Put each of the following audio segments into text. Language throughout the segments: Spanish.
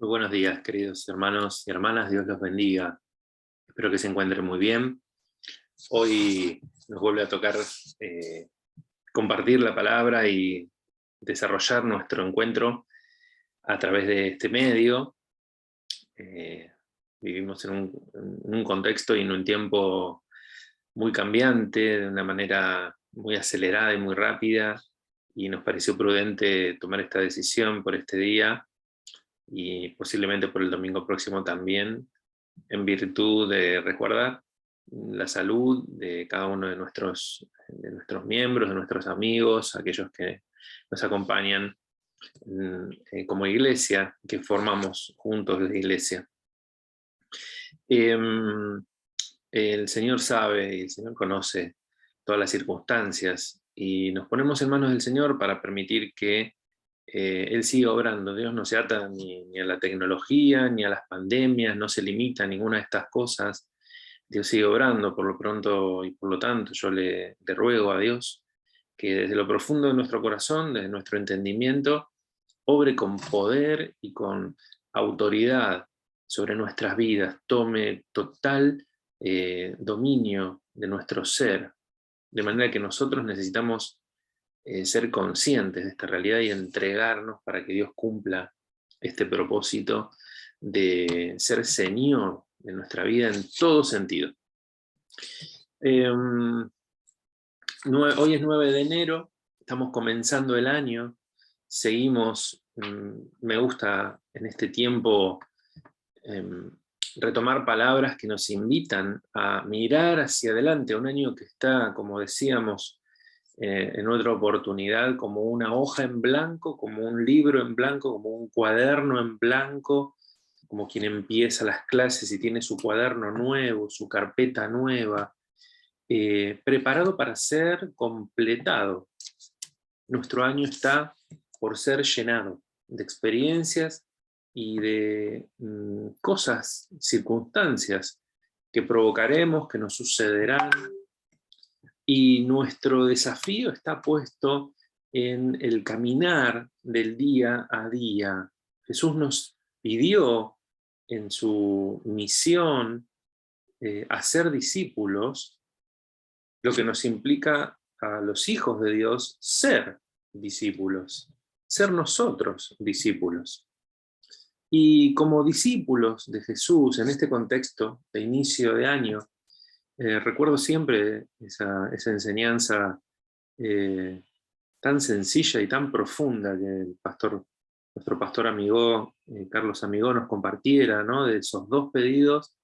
Muy buenos días, queridos hermanos y hermanas, Dios los bendiga. Espero que se encuentren muy bien. Hoy nos vuelve a tocar compartir la palabra y desarrollar nuestro encuentro a través de este medio. Vivimos en un contexto y en un tiempo muy cambiante, de una manera muy acelerada y muy rápida, y nos pareció prudente tomar esta decisión por este día, y posiblemente por el domingo próximo también, en virtud de resguardar la salud de cada uno de nuestros miembros, de nuestros amigos, aquellos que nos acompañan como iglesia, que formamos juntos la iglesia. El Señor sabe y el Señor conoce todas las circunstancias, y nos ponemos en manos del Señor para permitir que Él sigue obrando. Dios no se ata ni a la tecnología, ni a las pandemias, no se limita a ninguna de estas cosas. Dios sigue obrando por lo pronto, y por lo tanto yo le ruego a Dios que desde lo profundo de nuestro corazón, desde nuestro entendimiento, obre con poder y con autoridad sobre nuestras vidas, tome total dominio de nuestro ser, de manera que nosotros necesitamos ser conscientes de esta realidad y entregarnos para que Dios cumpla este propósito de ser Señor de nuestra vida en todo sentido. Hoy es 9 de enero, estamos comenzando el año, seguimos, me gusta en este tiempo retomar palabras que nos invitan a mirar hacia adelante, un año que está, como decíamos, en otra oportunidad, como una hoja en blanco, como un libro en blanco, como un cuaderno en blanco, como quien empieza las clases y tiene su cuaderno nuevo, su carpeta nueva, preparado para ser completado. Nuestro año está por ser llenado de experiencias y de cosas, circunstancias que provocaremos, que nos sucederán. Y nuestro desafío está puesto en el caminar del día a día. Jesús nos pidió en su misión hacer discípulos, lo que nos implica a los hijos de Dios ser discípulos, ser nosotros discípulos. Y como discípulos de Jesús en este contexto de inicio de año, recuerdo siempre esa enseñanza tan sencilla y tan profunda que nuestro pastor Amigó, Carlos Amigó, nos compartiera, ¿no? De esos dos pedidos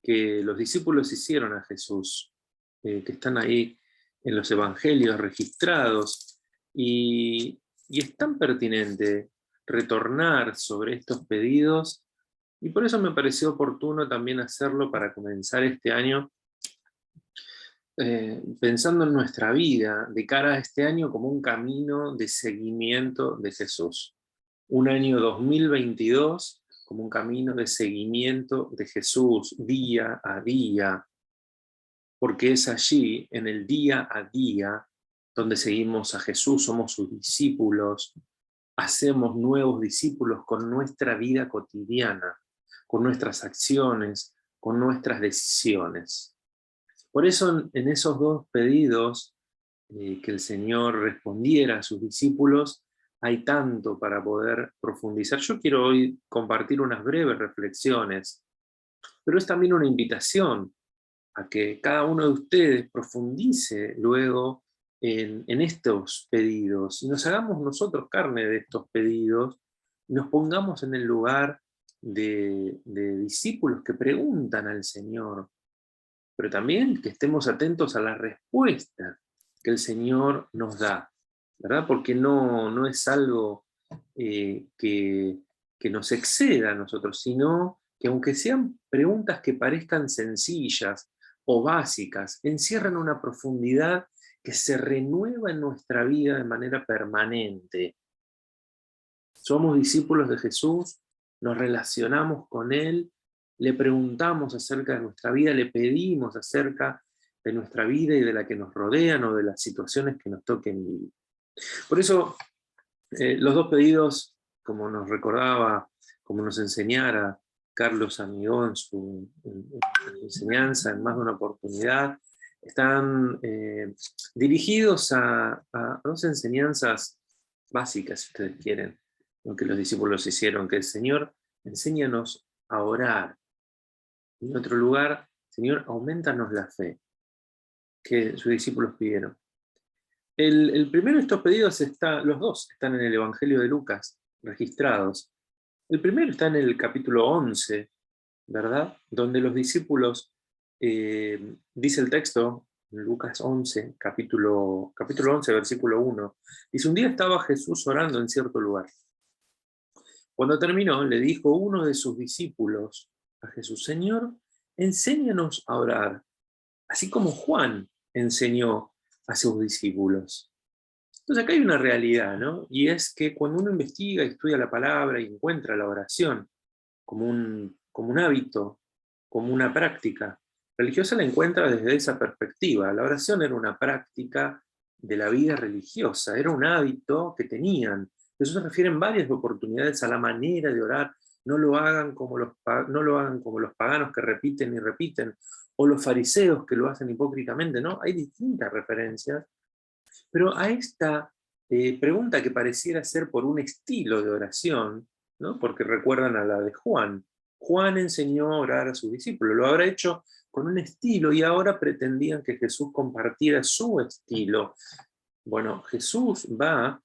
que los discípulos hicieron a Jesús, que están ahí en los evangelios registrados, y es tan pertinente retornar sobre estos pedidos, y por eso me pareció oportuno también hacerlo para comenzar este año, pensando en nuestra vida de cara a este año como un camino de seguimiento de Jesús. Un año 2022 como un camino de seguimiento de Jesús día a día, porque es allí, en el día a día, donde seguimos a Jesús, somos sus discípulos, hacemos nuevos discípulos con nuestra vida cotidiana, con nuestras acciones, con nuestras decisiones. Por eso en esos dos pedidos, que el Señor respondiera a sus discípulos, hay tanto para poder profundizar. Yo quiero hoy compartir unas breves reflexiones, pero es también una invitación a que cada uno de ustedes profundice luego en estos pedidos, y nos hagamos nosotros carne de estos pedidos, y nos pongamos en el lugar de discípulos que preguntan al Señor, pero también que estemos atentos a la respuesta que el Señor nos da, ¿verdad? Porque no es algo que nos exceda a nosotros, sino que aunque sean preguntas que parezcan sencillas o básicas, encierran una profundidad que se renueva en nuestra vida de manera permanente. Somos discípulos de Jesús, nos relacionamos con Él, le preguntamos acerca de nuestra vida, le pedimos acerca de nuestra vida y de la que nos rodean o de las situaciones que nos toquen vivir. Por eso, los dos pedidos, como nos recordaba como nos enseñara Carlos Amigó en su enseñanza en más de una oportunidad, están dirigidos a dos enseñanzas básicas, si ustedes quieren, lo que los discípulos hicieron, que el Señor enséñanos a orar. En otro lugar, Señor, aumentanos la fe, que sus discípulos pidieron. El primero de estos pedidos los dos están en el Evangelio de Lucas, registrados. El primero está en el capítulo 11, ¿verdad? Donde los discípulos, dice el texto, en Lucas 11, capítulo 11, versículo 1, dice: un día estaba Jesús orando en cierto lugar. Cuando terminó, le dijo uno de sus discípulos a Jesús: Señor, enséñanos a orar, así como Juan enseñó a sus discípulos. Entonces acá hay una realidad, ¿no? Y es que cuando uno investiga y estudia la palabra y encuentra la oración como un hábito, como una práctica religiosa, la encuentra desde esa perspectiva. La oración era una práctica de la vida religiosa, era un hábito que tenían. Eso se refiere en varias oportunidades a la manera de orar. No lo hagan como los paganos que repiten y repiten, o los fariseos que lo hacen hipócritamente, ¿no? Hay distintas referencias, pero a esta pregunta que pareciera ser por un estilo de oración, ¿no? Porque recuerdan a la de Juan. Juan enseñó a orar a sus discípulos, lo habrá hecho con un estilo y ahora pretendían que Jesús compartiera su estilo. Bueno, Jesús va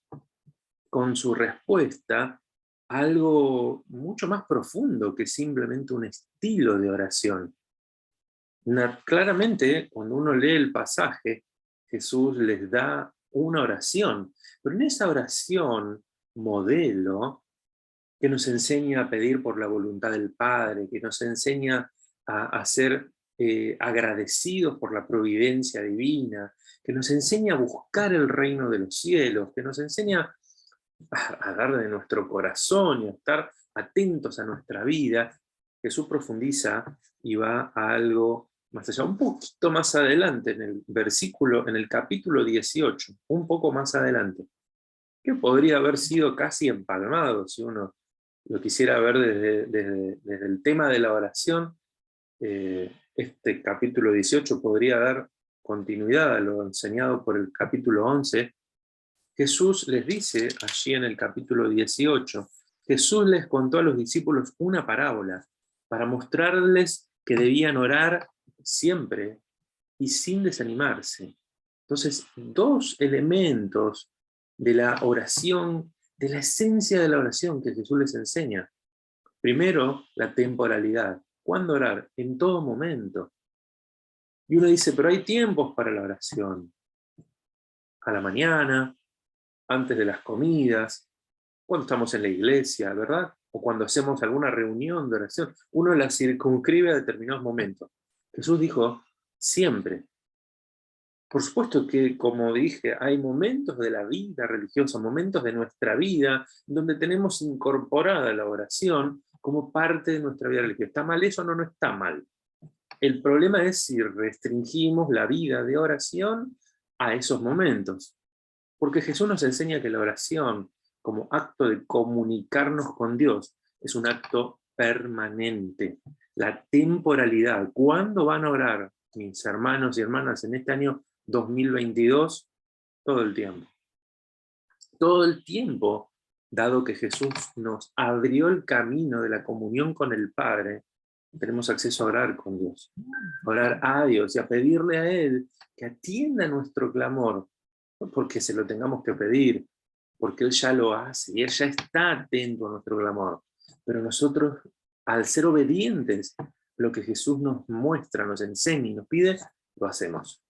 con su respuesta a algo mucho más profundo que simplemente un estilo de oración. Claramente, cuando uno lee el pasaje, Jesús les da una oración, pero en esa oración modelo, que nos enseña a pedir por la voluntad del Padre, que nos enseña a ser agradecidos por la providencia divina, que nos enseña a buscar el reino de los cielos, que nos enseña a dar de nuestro corazón y a estar atentos a nuestra vida. Jesús profundiza y va a algo más allá, un poquito más adelante, en el capítulo 18, un poco más adelante, que podría haber sido casi empalmado si uno lo quisiera ver desde el tema de la oración. Este capítulo 18 podría dar continuidad a lo enseñado por el capítulo 11. Jesús les dice allí en el capítulo 18, Jesús les contó a los discípulos una parábola para mostrarles que debían orar siempre y sin desanimarse. Entonces, dos elementos de la oración, de la esencia de la oración que Jesús les enseña. Primero, la temporalidad. ¿Cuándo orar? En todo momento. Y uno dice, pero hay tiempos para la oración. A la mañana, antes de las comidas, cuando estamos en la iglesia, ¿verdad? O cuando hacemos alguna reunión de oración. Uno la circunscribe a determinados momentos. Jesús dijo, siempre. Por supuesto que, como dije, hay momentos de la vida religiosa, momentos de nuestra vida, donde tenemos incorporada la oración como parte de nuestra vida religiosa. ¿Está mal eso? No, no está mal. El problema es si restringimos la vida de oración a esos momentos. Porque Jesús nos enseña que la oración, como acto de comunicarnos con Dios, es un acto permanente. La temporalidad. ¿Cuándo van a orar mis hermanos y hermanas en este año 2022? Todo el tiempo. Todo el tiempo, dado que Jesús nos abrió el camino de la comunión con el Padre, tenemos acceso a orar con Dios, a orar a Dios y a pedirle a Él que atienda nuestro clamor, no porque se lo tengamos que pedir, porque Él ya lo hace y Él ya está atento a nuestro clamor, pero nosotros, al ser obedientes, lo que Jesús nos muestra, nos enseña y nos pide, lo hacemos.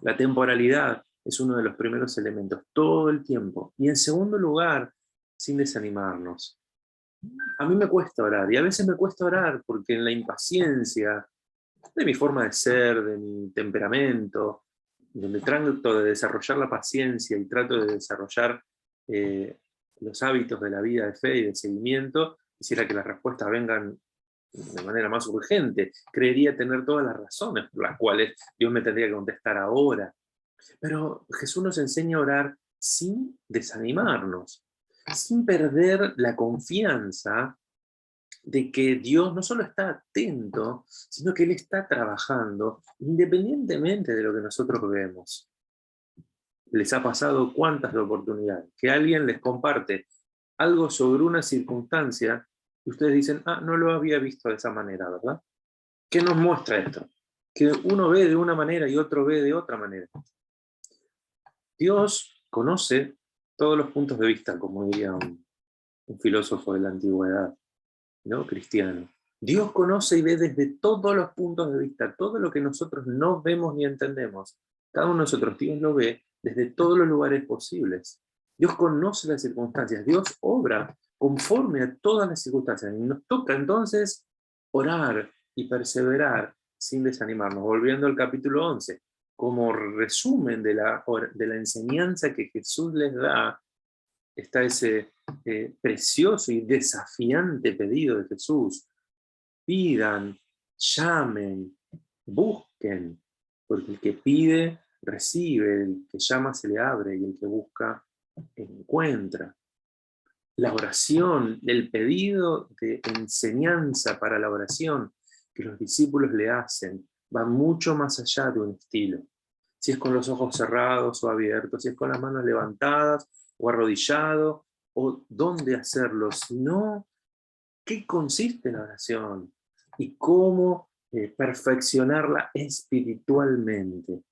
La temporalidad es uno de los primeros elementos, todo el tiempo. Y en segundo lugar, sin desanimarnos. A mí me cuesta orar, y a veces me cuesta orar porque en la impaciencia de mi forma de ser, de mi temperamento, donde trato de desarrollar la paciencia y trato de desarrollar los hábitos de la vida de fe y de seguimiento, quisiera que las respuestas vengan de manera más urgente. Creería tener todas las razones por las cuales Dios me tendría que contestar ahora. Pero Jesús nos enseña a orar sin desanimarnos. sin perder la confianza de que Dios no solo está atento, sino que Él está trabajando independientemente de lo que nosotros vemos. Les ha pasado cuántas oportunidades, que alguien les comparte algo sobre una circunstancia y ustedes dicen, ah, no lo había visto de esa manera, ¿verdad? ¿Qué nos muestra esto? Que uno ve de una manera y otro ve de otra manera. Dios conoce todos los puntos de vista, como diría un filósofo de la antigüedad, ¿no? Cristiano. Dios conoce y ve desde todos los puntos de vista, todo lo que nosotros no vemos ni entendemos. Cada uno de nosotros, Dios lo ve desde todos los lugares posibles. Dios conoce las circunstancias, Dios obra conforme a todas las circunstancias. Y nos toca entonces orar y perseverar sin desanimarnos. Volviendo al capítulo 11, como resumen de la enseñanza que Jesús les da, está ese precioso y desafiante pedido de Jesús. Pidan, llamen, busquen, porque el que pide, recibe, el que llama se le abre y el que busca, encuentra. La oración, el pedido de enseñanza para la oración que los discípulos le hacen, va mucho más allá de un estilo. Si es con los ojos cerrados o abiertos, si es con las manos levantadas o arrodillado, o dónde hacerlo, sino qué consiste la oración y cómo perfeccionarla espiritualmente.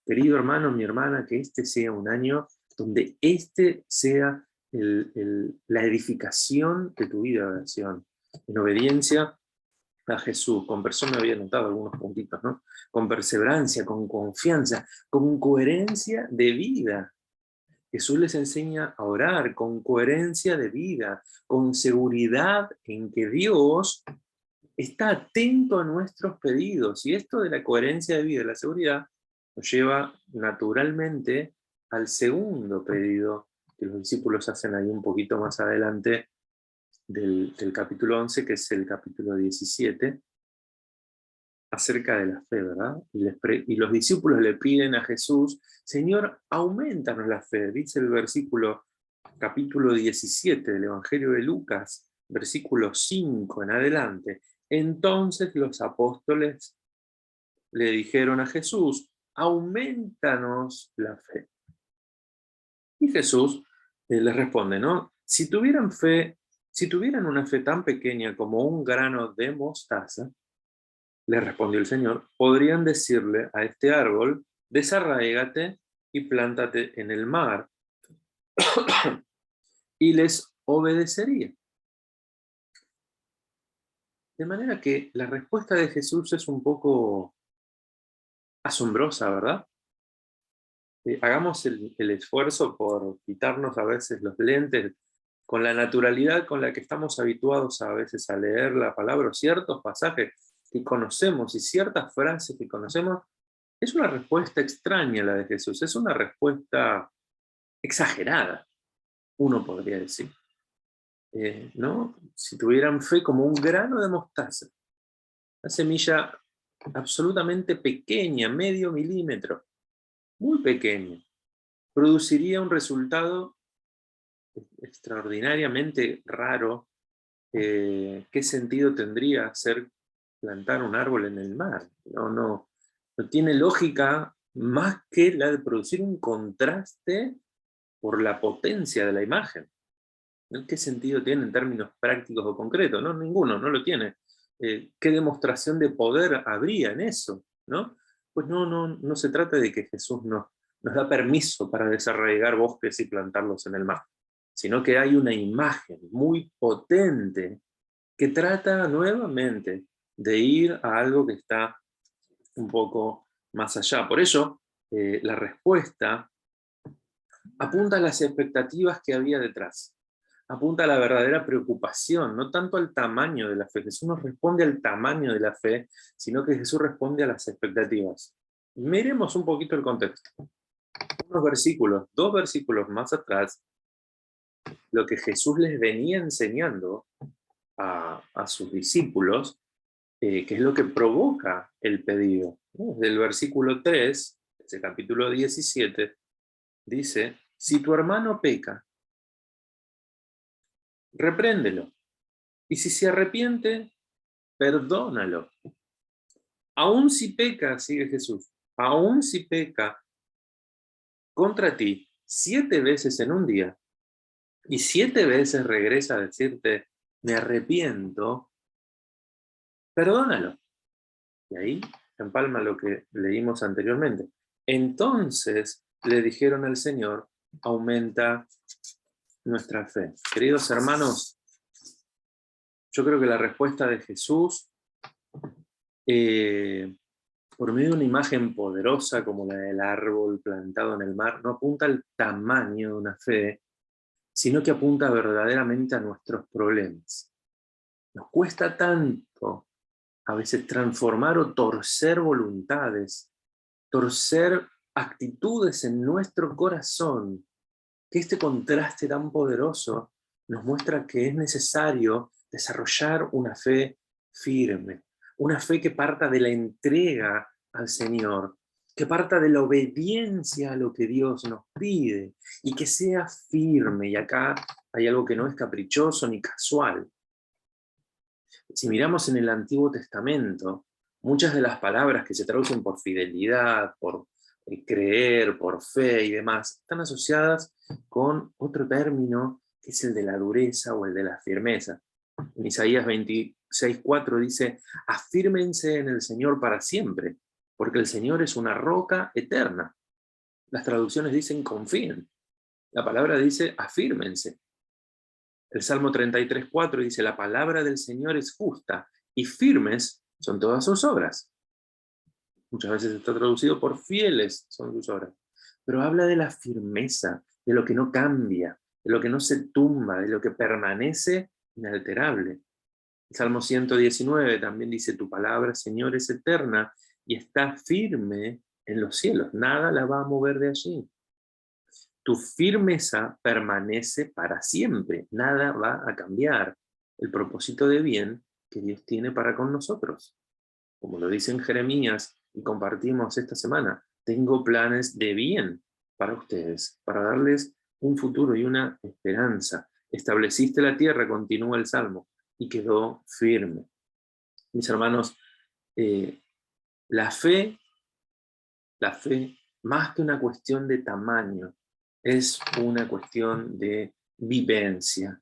Querido hermano, mi hermana, que este sea un año donde este sea la edificación de tu vida de oración, en obediencia a Jesús, con perseverancia, me había notado algunos puntitos, ¿no? Con perseverancia, con confianza, con coherencia de vida. Jesús les enseña a orar con coherencia de vida, con seguridad en que Dios está atento a nuestros pedidos. Y esto de la coherencia de vida, la seguridad, nos lleva naturalmente al segundo pedido que los discípulos hacen ahí un poquito más adelante del capítulo 11, que es el capítulo 17, acerca de la fe, ¿verdad? Y los discípulos le piden a Jesús, Señor, aumentanos la fe. Dice el versículo, capítulo 17 del Evangelio de Lucas, versículo 5 en adelante. Entonces los apóstoles le dijeron a Jesús, aumentanos la fe. Y Jesús les responde, ¿no? Si tuvieran una fe tan pequeña como un grano de mostaza, le respondió el Señor, podrían decirle a este árbol, desarraígate y plántate en el mar, y les obedecería. De manera que la respuesta de Jesús es un poco asombrosa, ¿verdad? Hagamos el esfuerzo por quitarnos a veces los lentes con la naturalidad con la que estamos habituados a veces a leer la palabra, o ciertos pasajes que conocemos y ciertas frases que conocemos. Es una respuesta extraña la de Jesús, es una respuesta exagerada, uno podría decir. ¿No? Si tuvieran fe como un grano de mostaza, una semilla absolutamente pequeña, medio milímetro, muy pequeña, produciría un resultado extraordinariamente raro. ¿Qué sentido tendría hacer plantar un árbol en el mar? No tiene lógica más que la de producir un contraste por la potencia de la imagen. ¿Qué sentido tiene en términos prácticos o concretos? No, ninguno, no lo tiene. ¿Qué demostración de poder habría en eso? ¿No? Pues no se trata de que Jesús nos da permiso para desarraigar bosques y plantarlos en el mar, sino que hay una imagen muy potente que trata nuevamente de ir a algo que está un poco más allá. Por ello, la respuesta apunta a las expectativas que había detrás, apunta a la verdadera preocupación, no tanto al tamaño de la fe. Jesús no responde al tamaño de la fe, sino que Jesús responde a las expectativas. Miremos un poquito el contexto. Dos versículos más atrás, lo que Jesús les venía enseñando a sus discípulos, que es lo que provoca el pedido. Del versículo 3, ese capítulo 17, dice, si tu hermano peca, repréndelo. Y si se arrepiente, perdónalo. Aún si peca, sigue Jesús, aún si peca contra ti 7 veces en un día, y 7 veces regresa a decirte, me arrepiento, perdónalo. Y ahí empalma lo que leímos anteriormente. Entonces le dijeron al Señor, aumenta nuestra fe. Queridos hermanos, yo creo que la respuesta de Jesús, por medio de una imagen poderosa como la del árbol plantado en el mar, no apunta al tamaño de una fe, sino que apunta verdaderamente a nuestros problemas. Nos cuesta tanto a veces transformar o torcer voluntades, torcer actitudes en nuestro corazón, que este contraste tan poderoso nos muestra que es necesario desarrollar una fe firme, una fe que parta de la entrega al Señor, que parta de la obediencia a lo que Dios nos pide, y que sea firme. Y acá hay algo que no es caprichoso ni casual. Si miramos en el Antiguo Testamento, muchas de las palabras que se traducen por fidelidad, por creer, por fe y demás, están asociadas con otro término que es el de la dureza o el de la firmeza. En Isaías 26:4 dice, afírmense en el Señor para siempre, porque el Señor es una roca eterna. Las traducciones dicen confíen. La palabra dice afírmense. El Salmo 33:4 dice, la palabra del Señor es justa y firmes son todas sus obras. Muchas veces está traducido por fieles son sus obras. Pero habla de la firmeza, de lo que no cambia, de lo que no se tumba, de lo que permanece inalterable. El Salmo 119 también dice, tu palabra, Señor, es eterna y está firme en los cielos. Nada la va a mover de allí. Tu firmeza permanece para siempre, nada va a cambiar el propósito de bien que Dios tiene para con nosotros. Como lo dice en Jeremías y compartimos esta semana, tengo planes de bien para ustedes, para darles un futuro y una esperanza. Estableciste la tierra, continúa el Salmo, y quedó firme. Mis hermanos, la fe, más que una cuestión de tamaño, es una cuestión de vivencia,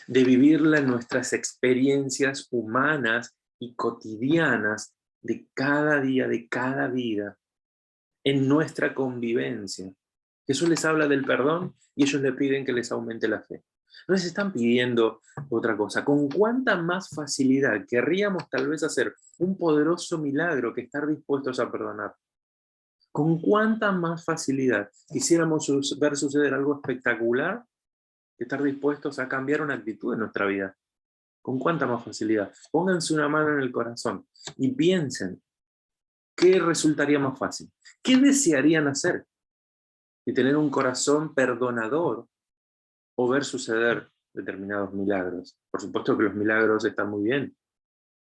de vivirla en nuestras experiencias humanas y cotidianas de cada día, de cada vida, en nuestra convivencia. Jesús les habla del perdón y ellos le piden que les aumente la fe. No les están pidiendo otra cosa. ¿Con cuánta más facilidad querríamos tal vez hacer un poderoso milagro que estar dispuestos a perdonar? ¿Con cuánta más facilidad quisiéramos ver suceder algo espectacular que estar dispuestos a cambiar una actitud en nuestra vida? ¿Con cuánta más facilidad? Pónganse una mano en el corazón y piensen, ¿qué resultaría más fácil? ¿Qué desearían hacer? ¿Y tener un corazón perdonador o ver suceder determinados milagros? Por supuesto que los milagros están muy bien.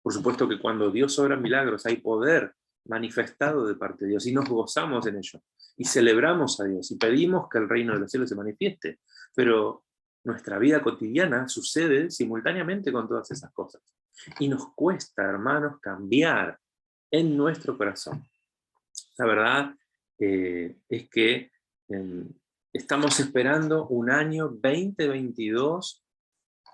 Por supuesto que cuando Dios obra milagros hay poder manifestado de parte de Dios y nos gozamos en ello. Y celebramos a Dios y pedimos que el reino de los cielos se manifieste. Pero nuestra vida cotidiana sucede simultáneamente con todas esas cosas. Y nos cuesta, hermanos, cambiar en nuestro corazón. La verdad es que estamos esperando un año 2022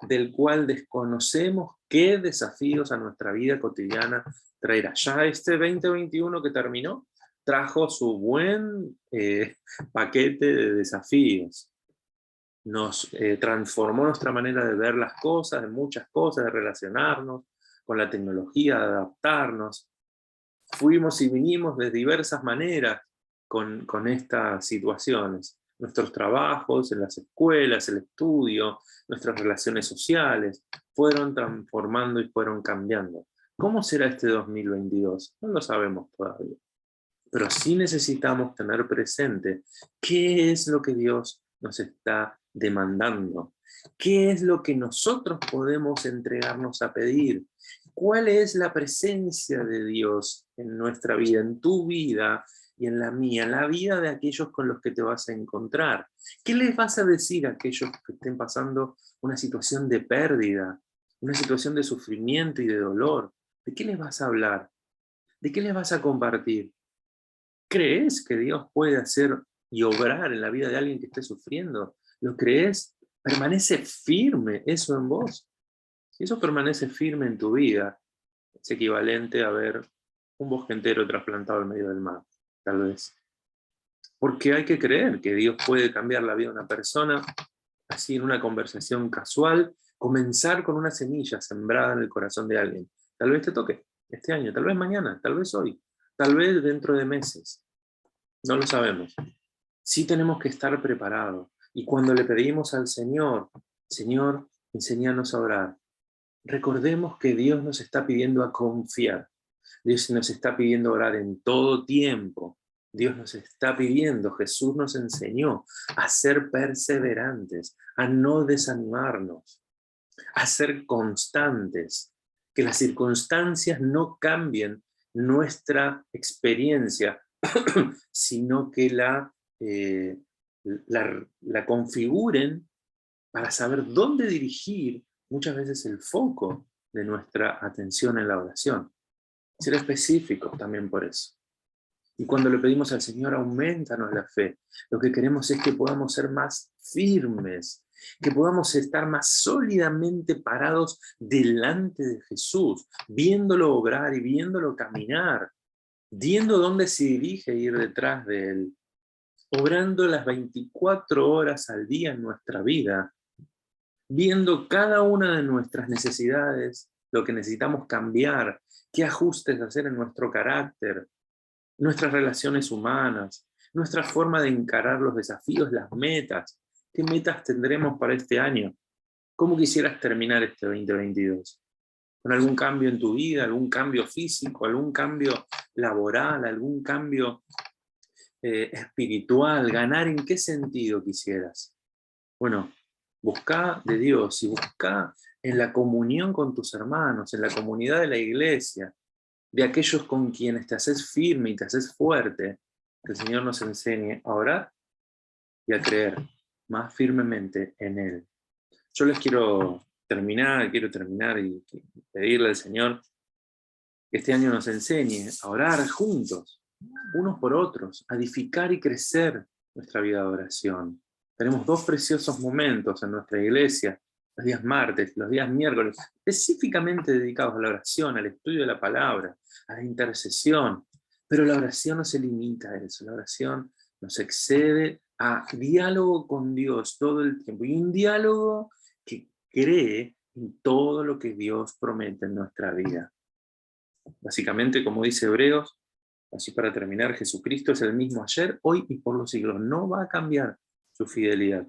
del cual desconocemos qué desafíos a nuestra vida cotidiana traerá. Ya este 2021 que terminó trajo su buen paquete de desafíos. Nos transformó nuestra manera de ver las cosas, de muchas cosas, de relacionarnos con la tecnología, de adaptarnos. Fuimos y vinimos de diversas maneras con estas situaciones. Nuestros trabajos, en las escuelas, el estudio, nuestras relaciones sociales, fueron transformando y fueron cambiando. ¿Cómo será este 2022? No lo sabemos todavía. Pero sí necesitamos tener presente qué es lo que Dios nos está demandando. ¿Qué es lo que nosotros podemos entregarnos a pedir? ¿Cuál es la presencia de Dios en nuestra vida, en tu vida, y en la mía, en la vida de aquellos con los que te vas a encontrar. ¿Qué les vas a decir a aquellos que estén pasando una situación de pérdida, una situación de sufrimiento y de dolor? ¿De qué les vas a hablar? ¿De qué les vas a compartir? ¿Crees que Dios puede hacer y obrar en la vida de alguien que esté sufriendo? ¿Lo crees? ¿Permanece firme eso en vos? Si eso permanece firme en tu vida, es equivalente a ver un bosque entero trasplantado en medio del mar, tal vez. Porque hay que creer que Dios puede cambiar la vida de una persona, así en una conversación casual, comenzar con una semilla sembrada en el corazón de alguien. Tal vez te toque este año, tal vez mañana, tal vez hoy, tal vez dentro de meses. No lo sabemos. Sí tenemos que estar preparados. Y cuando le pedimos al Señor, Señor, enséñanos a orar, recordemos que Dios nos está pidiendo a confiar. Dios nos está pidiendo orar en todo tiempo. Dios nos está pidiendo, Jesús nos enseñó a ser perseverantes, a no desanimarnos, a ser constantes, que las circunstancias no cambien nuestra experiencia, sino que la configuren para saber dónde dirigir muchas veces el foco de nuestra atención en la oración. Ser específicos también por eso. Y cuando le pedimos al Señor, aumentanos la fe, lo que queremos es que podamos ser más firmes, que podamos estar más sólidamente parados delante de Jesús, viéndolo obrar y viéndolo caminar, viendo dónde se dirige e ir detrás de Él, obrando las 24 horas al día en nuestra vida, viendo cada una de nuestras necesidades, lo que necesitamos cambiar, qué ajustes hacer en nuestro carácter, nuestras relaciones humanas, nuestra forma de encarar los desafíos, las metas. ¿Qué metas tendremos para este año? ¿Cómo quisieras terminar este 2022? ¿Con algún cambio en tu vida, algún cambio físico, algún cambio laboral, algún cambio espiritual? ¿Ganar en qué sentido quisieras? Bueno, busca de Dios y busca en la comunión con tus hermanos, en la comunidad de la iglesia, de aquellos con quienes te haces firme y te haces fuerte, que el Señor nos enseñe a orar y a creer más firmemente en Él. Yo les quiero terminar y pedirle al Señor que este año nos enseñe a orar juntos, unos por otros, a edificar y crecer nuestra vida de oración. Tenemos dos preciosos momentos en nuestra iglesia, los días martes, los días miércoles, específicamente dedicados a la oración, al estudio de la palabra, a la intercesión. Pero la oración no se limita a eso, la oración nos excede a diálogo con Dios todo el tiempo, y un diálogo que cree en todo lo que Dios promete en nuestra vida. Básicamente, como dice Hebreos, así para terminar, Jesucristo es el mismo ayer, hoy y por los siglos. No va a cambiar su fidelidad.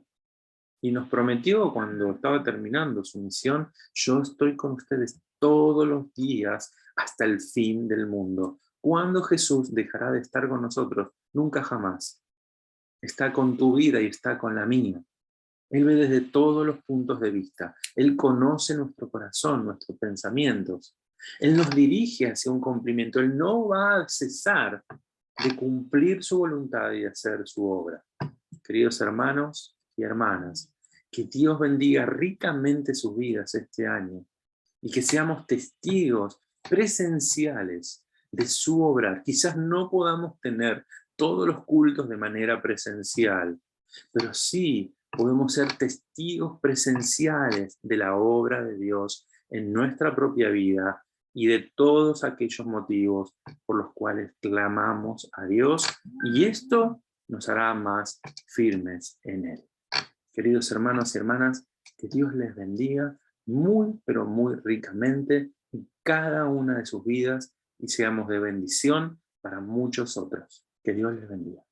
Y nos prometió cuando estaba terminando su misión, yo estoy con ustedes todos los días hasta el fin del mundo. ¿Cuándo Jesús dejará de estar con nosotros? Nunca jamás. Está con tu vida y está con la mía. Él ve desde todos los puntos de vista. Él conoce nuestro corazón, nuestros pensamientos. Él nos dirige hacia un cumplimiento. Él no va a cesar de cumplir su voluntad y de hacer su obra. Queridos hermanos y hermanas, que Dios bendiga ricamente sus vidas este año y que seamos testigos presenciales de su obra. Quizás no podamos tener todos los cultos de manera presencial, pero sí podemos ser testigos presenciales de la obra de Dios en nuestra propia vida y de todos aquellos motivos por los cuales clamamos a Dios, y esto nos hará más firmes en Él. Queridos hermanos y hermanas, que Dios les bendiga muy, pero muy ricamente en cada una de sus vidas y seamos de bendición para muchos otros. Que Dios les bendiga.